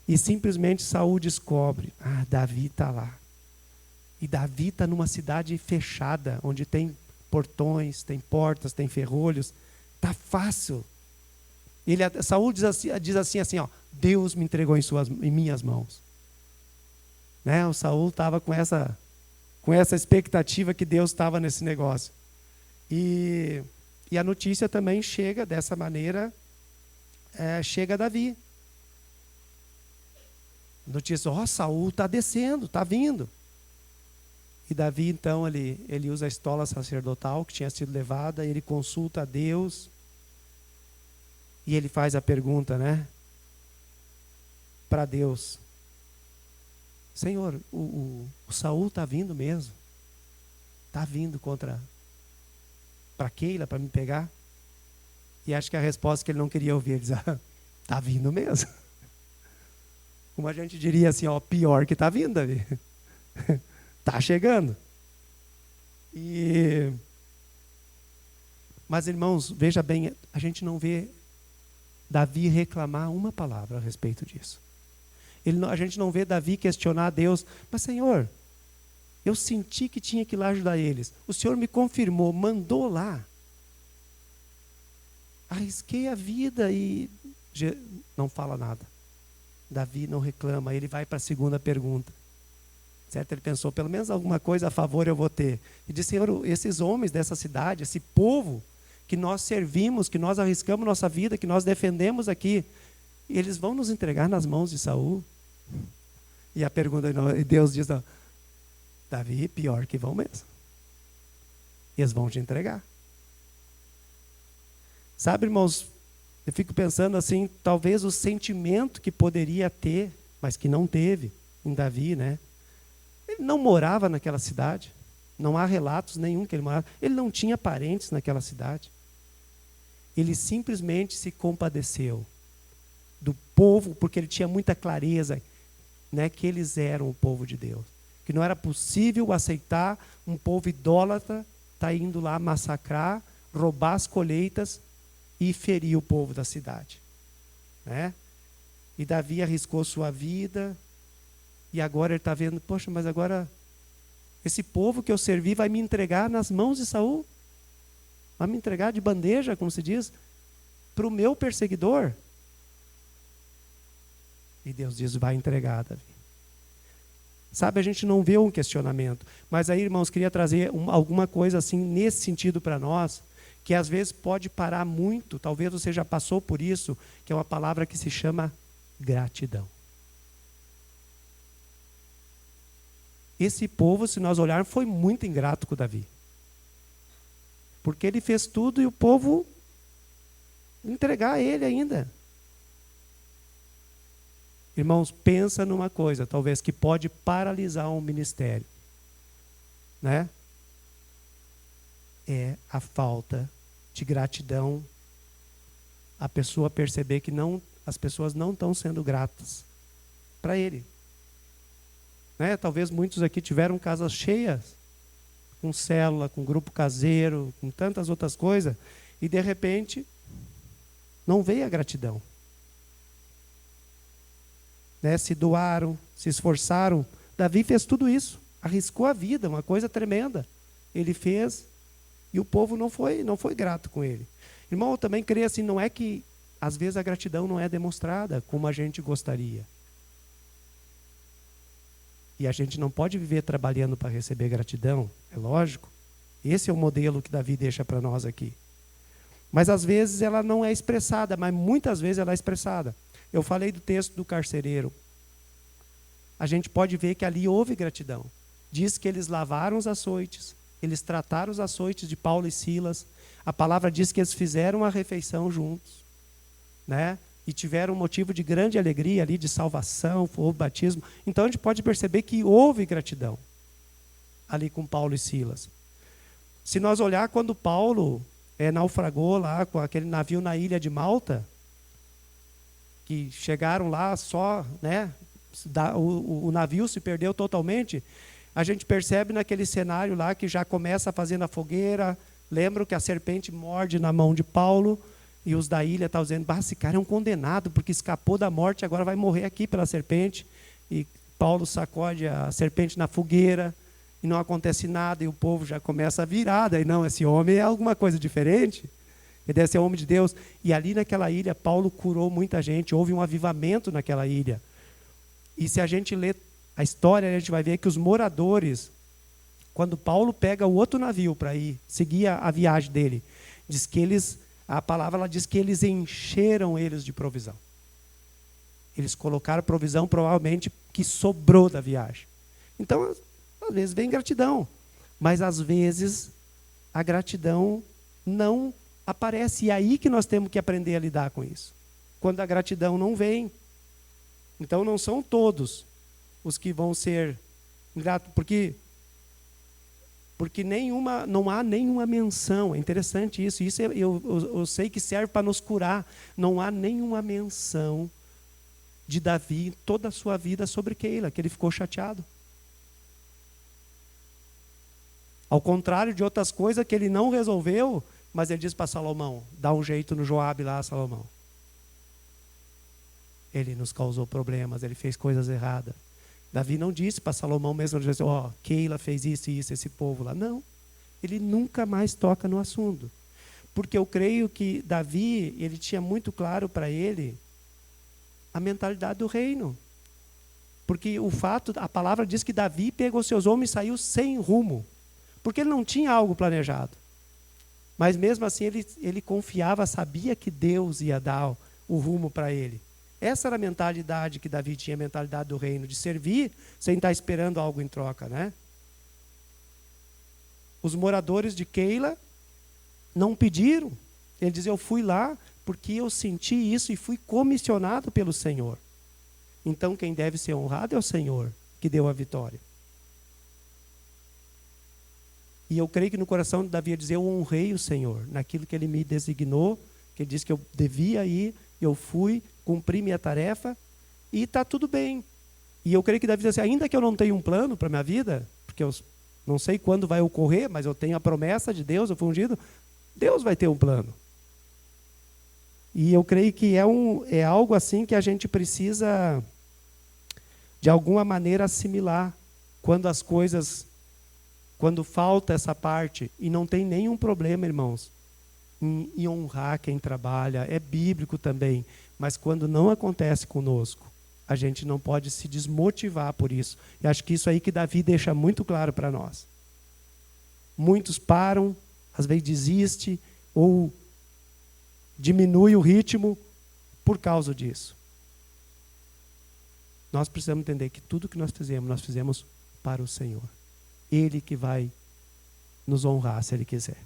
E simplesmente Saul descobre, Davi está lá. E Davi está numa cidade fechada, onde tem portões, tem portas, tem ferrolhos. Está fácil. Saul diz assim, ó, Deus me entregou em minhas mãos. Né? O Saul estava com essa expectativa que Deus estava nesse negócio. E a notícia também chega dessa maneira, chega a Davi. A notícia, Saul está descendo, está vindo. E Davi, então, ele usa a estola sacerdotal que tinha sido levada, ele consulta a Deus, e ele faz a pergunta, né, para Deus. Senhor, o Saul está vindo mesmo? Está vindo para Keila, para me pegar? E acho que a resposta que ele não queria ouvir, ele diz, está vindo mesmo. Como a gente diria assim, ó, pior que está vindo, Davi. Está chegando. Mas, irmãos, veja bem, a gente não vê Davi reclamar uma palavra a respeito disso. A gente não vê Davi questionar a Deus, mas Senhor, eu senti que tinha que ir lá ajudar eles. O Senhor me confirmou, mandou lá. Arrisquei a vida e não fala nada. Davi não reclama, ele vai para a segunda pergunta. Certo? Ele pensou, pelo menos alguma coisa a favor eu vou ter. E disse, Senhor, esses homens dessa cidade, esse povo que nós servimos, que nós arriscamos nossa vida, que nós defendemos aqui, eles vão nos entregar nas mãos de Saul? E a pergunta, e Deus diz, Davi, pior que vão mesmo. Eles vão te entregar. Sabe, irmãos, eu fico pensando assim, talvez o sentimento que poderia ter, mas que não teve em Davi, né? Ele não morava naquela cidade. Não há relatos nenhum que ele morava. Ele não tinha parentes naquela cidade. Ele simplesmente se compadeceu do povo, porque ele tinha muita clareza, né, que eles eram o povo de Deus. Que não era possível aceitar um povo idólatra estar indo lá massacrar, roubar as colheitas e ferir o povo da cidade. Né? E Davi arriscou sua vida, e agora ele está vendo, poxa, mas agora esse povo que eu servi vai me entregar nas mãos de Saul? Vai me entregar de bandeja, como se diz, para o meu perseguidor? E Deus diz, vai entregar, Davi. Sabe, a gente não vê um questionamento. Mas aí, irmãos, queria trazer alguma coisa assim, nesse sentido para nós, que às vezes pode parar muito, talvez você já passou por isso, que é uma palavra que se chama gratidão. Esse povo, se nós olharmos, foi muito ingrato com Davi. Porque ele fez tudo e o povo entregar a ele ainda. Irmãos, pensa numa coisa, talvez, que pode paralisar um ministério. Né? É a falta de gratidão. A pessoa perceber que as pessoas não estão sendo gratas para ele. Né? Talvez muitos aqui tiveram casas cheias, com célula, com grupo caseiro, com tantas outras coisas, e de repente não veio a gratidão. Né? Se doaram, se esforçaram. Davi fez tudo isso, arriscou a vida, uma coisa tremenda. Ele fez e o povo não foi grato com ele. Irmão, eu também creio assim, não é que às vezes a gratidão não é demonstrada como a gente gostaria. E a gente não pode viver trabalhando para receber gratidão, é lógico. Esse é o modelo que Davi deixa para nós aqui. Mas às vezes ela não é expressada, mas muitas vezes ela é expressada. Eu falei do texto do carcereiro. A gente pode ver que ali houve gratidão. Diz que eles lavaram os açoites, eles trataram os açoites de Paulo e Silas. A palavra diz que eles fizeram a refeição juntos, né? E tiveram um motivo de grande alegria ali, de salvação, houve batismo. Então a gente pode perceber que houve gratidão ali com Paulo e Silas. Se nós olhar quando Paulo naufragou lá com aquele navio na ilha de Malta, que chegaram lá só, né, o navio se perdeu totalmente, a gente percebe naquele cenário lá que já começa a fazer na fogueira. Lembram que a serpente morde na mão de Paulo, e os da ilha estão dizendo, esse cara é um condenado, porque escapou da morte, agora vai morrer aqui pela serpente. E Paulo sacode a serpente na fogueira, e não acontece nada, e o povo já começa a virar. Daí, não, esse homem é alguma coisa diferente, ele deve ser homem de Deus. E ali naquela ilha, Paulo curou muita gente, houve um avivamento naquela ilha. E se a gente ler a história, a gente vai ver que os moradores, quando Paulo pega o outro navio para ir seguir a viagem dele, diz que a palavra ela diz que eles encheram eles de provisão. Eles colocaram provisão provavelmente que sobrou da viagem. Então, às vezes vem gratidão, mas às vezes a gratidão não aparece. E é aí que nós temos que aprender a lidar com isso. Quando a gratidão não vem. Então não são todos os que vão ser ingratos, porque não há nenhuma menção. É interessante isso. Isso eu sei que serve para nos curar. Não há nenhuma menção de Davi toda a sua vida sobre Keila, que ele ficou chateado. Ao contrário de outras coisas que ele não resolveu, mas ele diz para Salomão, dá um jeito no Joabe lá, Salomão. Ele nos causou problemas, ele fez coisas erradas. Davi não disse para Salomão mesmo, Keila fez isso e isso, esse povo lá. Não, ele nunca mais toca no assunto. Porque eu creio que Davi, ele tinha muito claro para ele a mentalidade do reino. Porque a palavra diz que Davi pegou seus homens e saiu sem rumo. Porque ele não tinha algo planejado. Mas mesmo assim ele confiava, sabia que Deus ia dar o rumo para ele. Essa era a mentalidade que Davi tinha, a mentalidade do reino, de servir sem estar esperando algo em troca, né? Os moradores de Keila não pediram. Ele diz, eu fui lá porque eu senti isso e fui comissionado pelo Senhor. Então quem deve ser honrado é o Senhor, que deu a vitória. E eu creio que no coração de Davi ele diz, eu honrei o Senhor naquilo que ele me designou, que ele disse que eu devia ir, eu fui, cumpri minha tarefa e está tudo bem. E eu creio que Davi diz assim, ainda que eu não tenha um plano para a minha vida, porque eu não sei quando vai ocorrer, mas eu tenho a promessa de Deus, eu fui ungido, Deus vai ter um plano. E eu creio que é algo assim que a gente precisa, de alguma maneira, assimilar quando falta essa parte, e não tem nenhum problema, irmãos, em honrar quem trabalha, é bíblico também, mas quando não acontece conosco, a gente não pode se desmotivar por isso. E acho que isso aí que Davi deixa muito claro para nós. Muitos param, às vezes desistem, ou diminui o ritmo por causa disso. Nós precisamos entender que tudo que nós fizemos para o Senhor. Ele que vai nos honrar, se Ele quiser.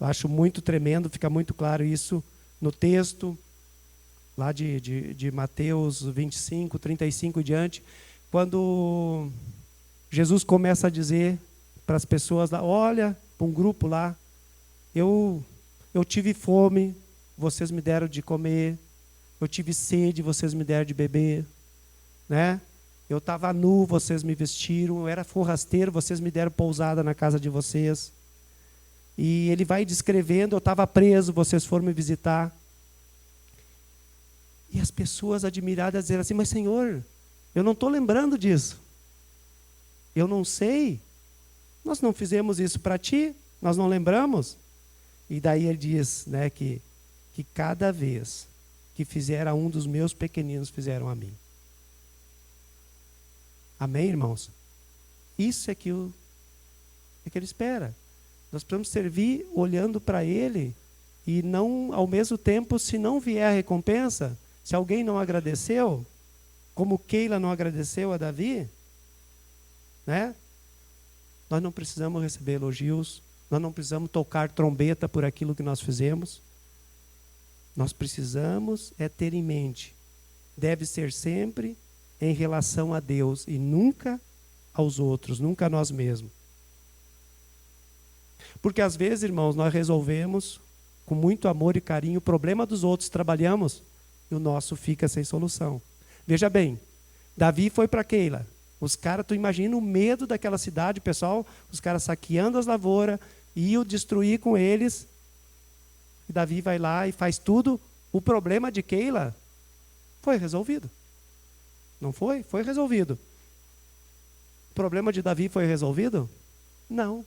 Eu acho muito tremendo, fica muito claro isso no texto, lá de Mateus 25, 35 e diante, quando Jesus começa a dizer para as pessoas lá, olha, para um grupo lá, eu tive fome, vocês me deram de comer, eu tive sede, vocês me deram de beber, né? Eu estava nu, vocês me vestiram, eu era forrasteiro, vocês me deram pousada na casa de vocês. E ele vai descrevendo, eu estava preso, vocês foram me visitar. E as pessoas admiradas dizem assim, mas Senhor, eu não estou lembrando disso. Eu não sei. Nós não fizemos isso para ti, nós não lembramos. E daí ele diz, né, que cada vez que fizer a um dos meus pequeninos, fizeram a mim. Amém, irmãos? Isso é que ele espera. Nós precisamos servir olhando para Ele e não, ao mesmo tempo, se não vier a recompensa, se alguém não agradeceu, como Keila não agradeceu a Davi, né? Nós não precisamos receber elogios, nós não precisamos tocar trombeta por aquilo que nós fizemos. Nós precisamos ter em mente, deve ser sempre em relação a Deus e nunca aos outros, nunca a nós mesmos. Porque às vezes, irmãos, nós resolvemos com muito amor e carinho o problema dos outros, trabalhamos e o nosso fica sem solução. Veja bem, Davi foi para Keila. Os caras, tu imagina o medo daquela cidade, pessoal, os caras saqueando as lavouras, iam destruir com eles. E Davi vai lá e faz tudo. O problema de Keila foi resolvido. Não foi? Foi resolvido. O problema de Davi foi resolvido? Não.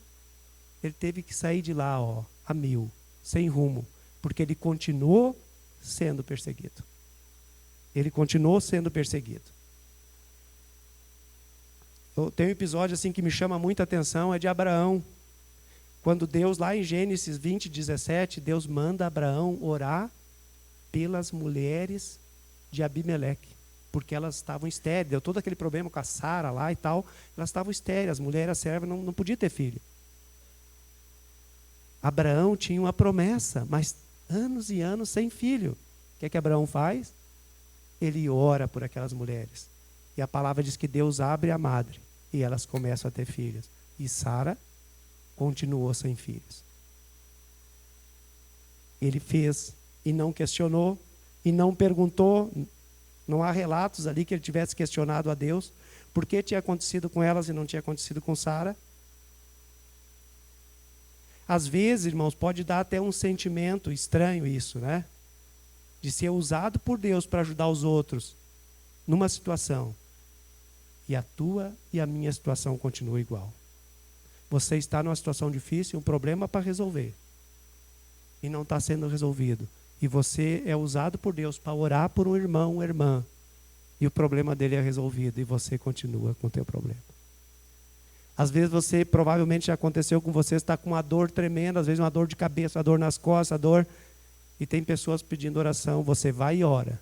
Ele teve que sair de lá, a 1000, sem rumo, porque ele continuou sendo perseguido. Ele continuou sendo perseguido. Tem um episódio assim que me chama muita atenção, é de Abraão. Quando Deus, lá em Gênesis 20, 17, Deus manda Abraão orar pelas mulheres de Abimeleque, porque elas estavam estéreis. Deu todo aquele problema com a Sara lá e tal. Elas estavam estéreis, as mulheres, as servas, não podiam ter filho. Abraão tinha uma promessa, mas anos e anos sem filho. O que Abraão faz? Ele ora por aquelas mulheres. E a palavra diz que Deus abre a madre e elas começam a ter filhos. E Sara continuou sem filhos. Ele fez e não questionou e não perguntou. Não há relatos ali que ele tivesse questionado a Deus por que tinha acontecido com elas e não tinha acontecido com Sara. Às vezes, irmãos, pode dar até um sentimento estranho isso, né? De ser usado por Deus para ajudar os outros numa situação. E a tua e a minha situação continua igual. Você está numa situação difícil, um problema para resolver. E não está sendo resolvido. E você é usado por Deus para orar por um irmão, uma irmã. E o problema dele é resolvido. E você continua com o teu problema. Às vezes você, provavelmente já aconteceu com você, está com uma dor tremenda, às vezes uma dor de cabeça, uma dor nas costas, a dor. E tem pessoas pedindo oração, você vai e ora.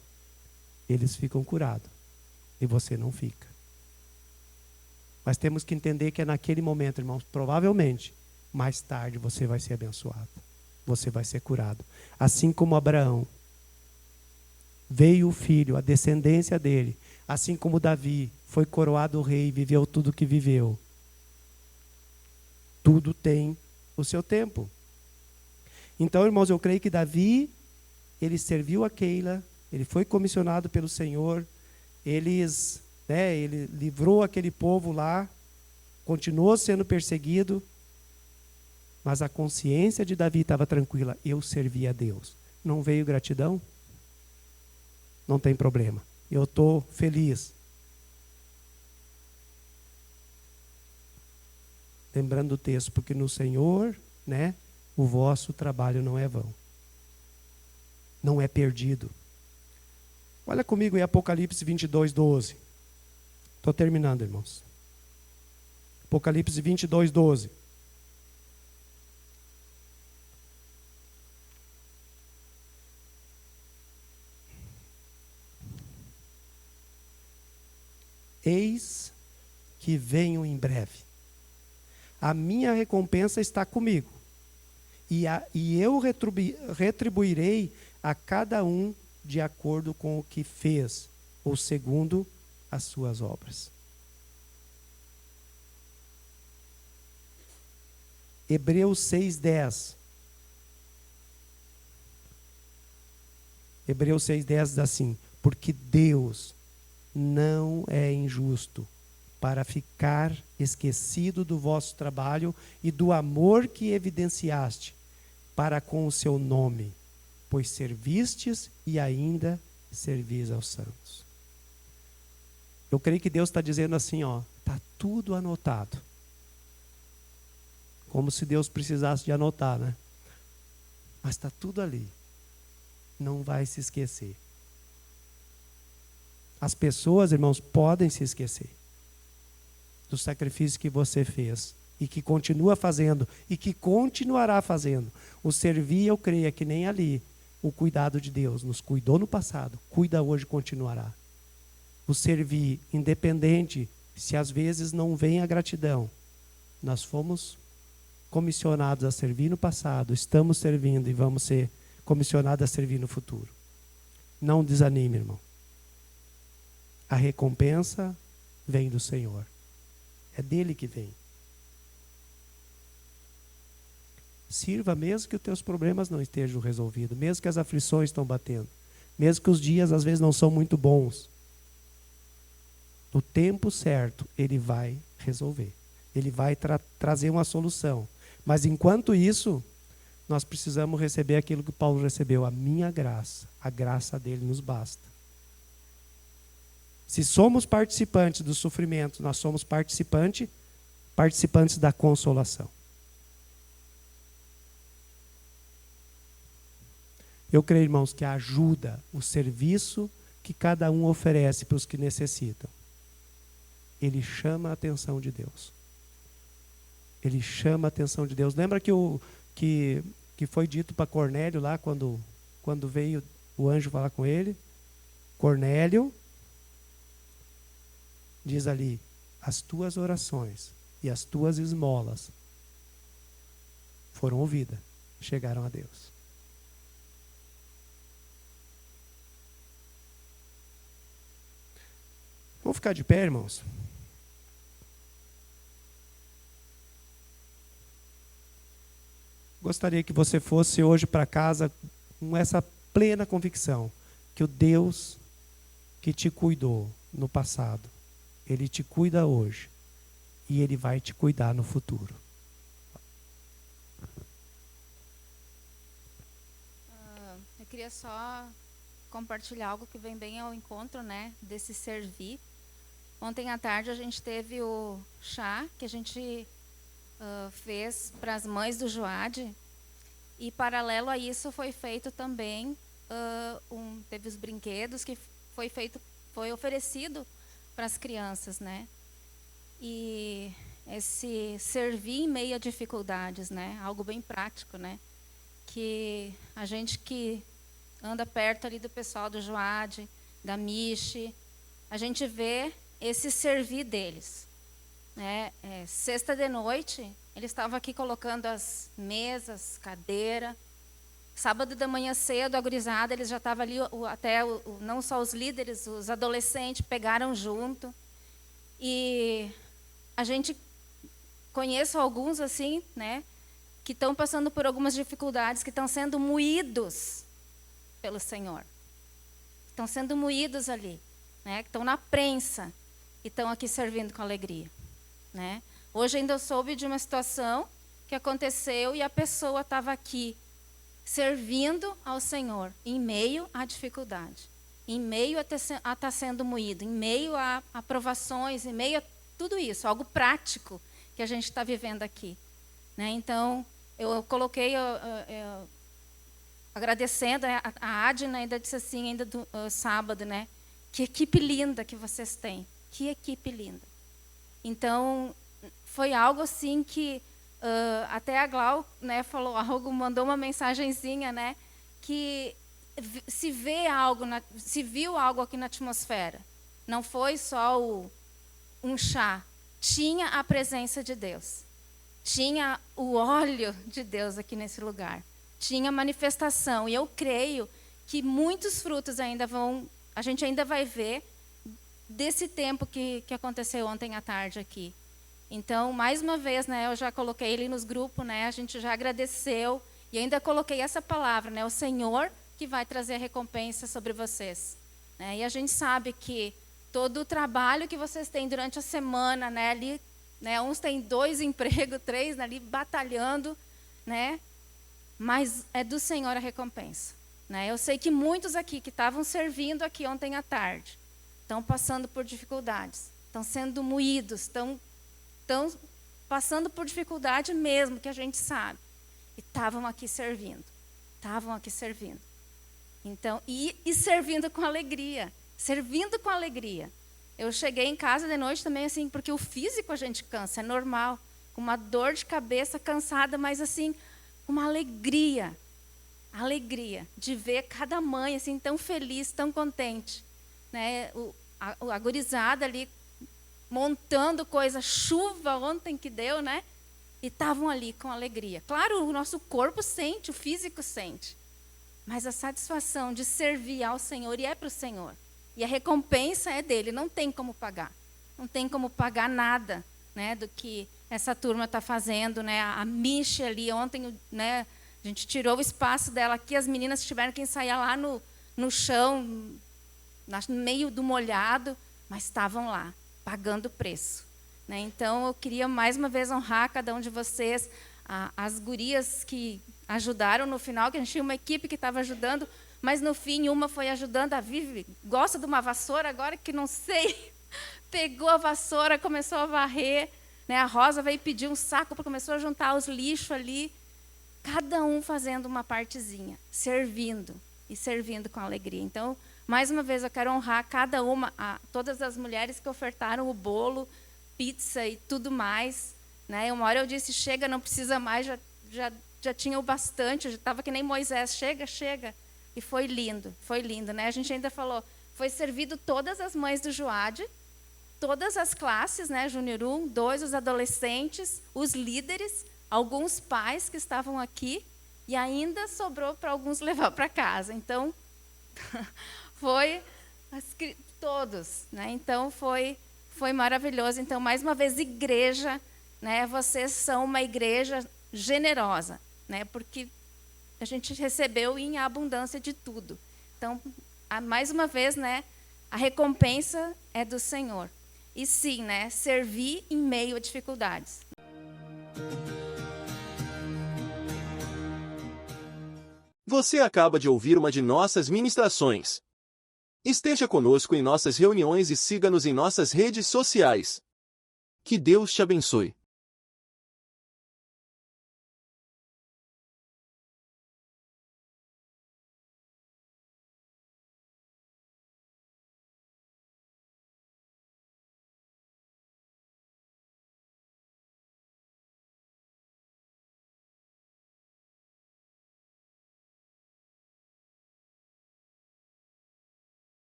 Eles ficam curados. E você não fica. Mas temos que entender que é naquele momento, irmãos, provavelmente, mais tarde você vai ser abençoado. Você vai ser curado. Assim como Abraão. Veio o filho, a descendência dele. Assim como Davi foi coroado rei, viveu tudo o que viveu. Tudo tem o seu tempo. Então, irmãos, eu creio que Davi, ele serviu a Keila, ele foi comissionado pelo Senhor, ele livrou aquele povo lá, continuou sendo perseguido, mas a consciência de Davi estava tranquila, eu servi a Deus. Não veio gratidão? Não tem problema, eu estou feliz. Lembrando o texto, porque no Senhor, né, o vosso trabalho não é vão. Não é perdido. Olha comigo em Apocalipse 22, 12. Estou terminando, irmãos. Apocalipse 22, 12. Eis que venho em breve. A minha recompensa está comigo. E eu retribuirei a cada um de acordo com o que fez, ou segundo as suas obras. Hebreus 6:10. Hebreus 6:10 diz assim: porque Deus não é injusto para ficar esquecido do vosso trabalho e do amor que evidenciaste para com o seu nome, pois servistes e ainda servis aos santos. Eu creio que Deus está dizendo assim, está tudo anotado. Como se Deus precisasse de anotar, né? Mas está tudo ali. Não vai se esquecer. As pessoas, irmãos, podem se esquecer do sacrifício que você fez e que continua fazendo e que continuará fazendo. O servir, eu creio, é que nem ali. O cuidado de Deus nos cuidou no passado, cuida hoje e continuará. O servir, independente se às vezes não vem a gratidão. Nós fomos comissionados a servir no passado, estamos servindo e vamos ser comissionados a servir no futuro. Não desanime, irmão. A recompensa vem do Senhor. É dele que vem. Sirva mesmo que os teus problemas não estejam resolvidos, mesmo que as aflições estão batendo, mesmo que os dias às vezes não são muito bons. No tempo certo, ele vai resolver. Ele vai trazer uma solução. Mas enquanto isso, nós precisamos receber aquilo que Paulo recebeu, a minha graça. A graça dele nos basta. Se somos participantes do sofrimento, nós somos participantes da consolação. Eu creio, irmãos, que a ajuda, o serviço que cada um oferece para os que necessitam, ele chama a atenção de Deus. Ele chama a atenção de Deus. Lembra que foi dito para Cornélio lá, quando veio o anjo falar com ele? Cornélio, diz ali, as tuas orações e as tuas esmolas foram ouvidas, chegaram a Deus. Vamos ficar de pé, irmãos? Gostaria que você fosse hoje para casa com essa plena convicção que o Deus que te cuidou no passado, Ele te cuida hoje e Ele vai te cuidar no futuro. Eu queria só compartilhar algo que vem bem ao encontro, né, desse servir. Ontem à tarde a gente teve o chá que a gente fez para as mães do Joade, e paralelo a isso foi feito também, teve os brinquedos que foi oferecido para as crianças, né? E esse servir em meio a dificuldades, né? Algo bem prático, né? Que a gente que anda perto ali do pessoal do Joade, da Miche, a gente vê esse servir deles, né? Sexta de noite, eles estavam aqui colocando as mesas, cadeira. Sábado de manhã cedo, a gurizada, eles já estavam ali, não só os líderes, os adolescentes pegaram junto. E a gente conhece alguns assim, né, que estão passando por algumas dificuldades, que estão sendo moídos pelo Senhor. Estão sendo moídos ali, né, que estão na prensa e estão aqui servindo com alegria, né? Hoje ainda eu soube de uma situação que aconteceu e a pessoa estava aqui servindo ao Senhor em meio à dificuldade, em meio a estar sendo moído, em meio a provações, em meio a tudo isso, algo prático que a gente está vivendo aqui, né? Então, eu coloquei, agradecendo, a Adna ainda disse assim, ainda do sábado, né? Que equipe linda que vocês têm, que equipe linda. Então, foi algo assim que até a Glau, né, falou algo, mandou uma mensagenzinha, né, que se viu algo aqui na atmosfera. Não foi só um chá, tinha a presença de Deus, tinha o óleo de Deus aqui nesse lugar, tinha manifestação. E eu creio que muitos frutos a gente ainda vai ver desse tempo que aconteceu ontem à tarde aqui. Então, mais uma vez, né, eu já coloquei ele nos grupos, né, a gente já agradeceu e ainda coloquei essa palavra, né, o Senhor que vai trazer a recompensa sobre vocês, né? E a gente sabe que todo o trabalho que vocês têm durante a semana, né, ali, né, uns têm 2 empregos, 3 ali batalhando, né, mas é do Senhor a recompensa, né? Eu sei que muitos aqui que estavam servindo aqui ontem à tarde estão passando por dificuldades, estão sendo moídos, estão passando por dificuldade mesmo, que a gente sabe. E estavam aqui servindo. Então, e servindo com alegria. Servindo com alegria. Eu cheguei em casa de noite também, assim, porque o físico a gente cansa, é normal. Com uma dor de cabeça, cansada, mas assim, uma alegria. Alegria de ver cada mãe, assim, tão feliz, tão contente. Né? A gurizada ali, montando coisa, chuva ontem que deu, né? E estavam ali com alegria. Claro, o nosso corpo sente, o físico sente. Mas a satisfação de servir ao Senhor, e é para o Senhor. E a recompensa é dele, não tem como pagar. Não tem como pagar nada, né, do que essa turma está fazendo, né? A Miche ali, ontem, né, a gente tirou o espaço dela aqui, as meninas tiveram que ensaiar lá no chão, no meio do molhado, mas estavam lá, pagando o preço, né? Então, eu queria mais uma vez honrar cada um de vocês, as gurias que ajudaram no final, que a gente tinha uma equipe que estava ajudando, mas no fim uma foi ajudando. A Vivi gosta de uma vassoura agora que não sei, pegou a vassoura, começou a varrer, né? A Rosa veio pedir um saco, começou a juntar os lixos ali, cada um fazendo uma partezinha, servindo e servindo com alegria. Então, mais uma vez, eu quero honrar cada uma, todas as mulheres que ofertaram o bolo, pizza e tudo mais, né? Uma hora eu disse, chega, não precisa mais, já tinha o bastante, eu já estava que nem Moisés, chega. E foi lindo, né? A gente ainda falou, foi servido todas as mães do Joade, todas as classes, né? Júnior 1, 2, os adolescentes, os líderes, alguns pais que estavam aqui, e ainda sobrou para alguns levar para casa. Então, foi todos, né? Então foi maravilhoso. Então, mais uma vez, igreja, né? Vocês são uma igreja generosa, né? Porque a gente recebeu em abundância de tudo. Então, mais uma vez, né? A recompensa é do Senhor. E sim, né? Servir em meio a dificuldades. Você acaba de ouvir uma de nossas ministrações. Esteja conosco em nossas reuniões e siga-nos em nossas redes sociais. Que Deus te abençoe.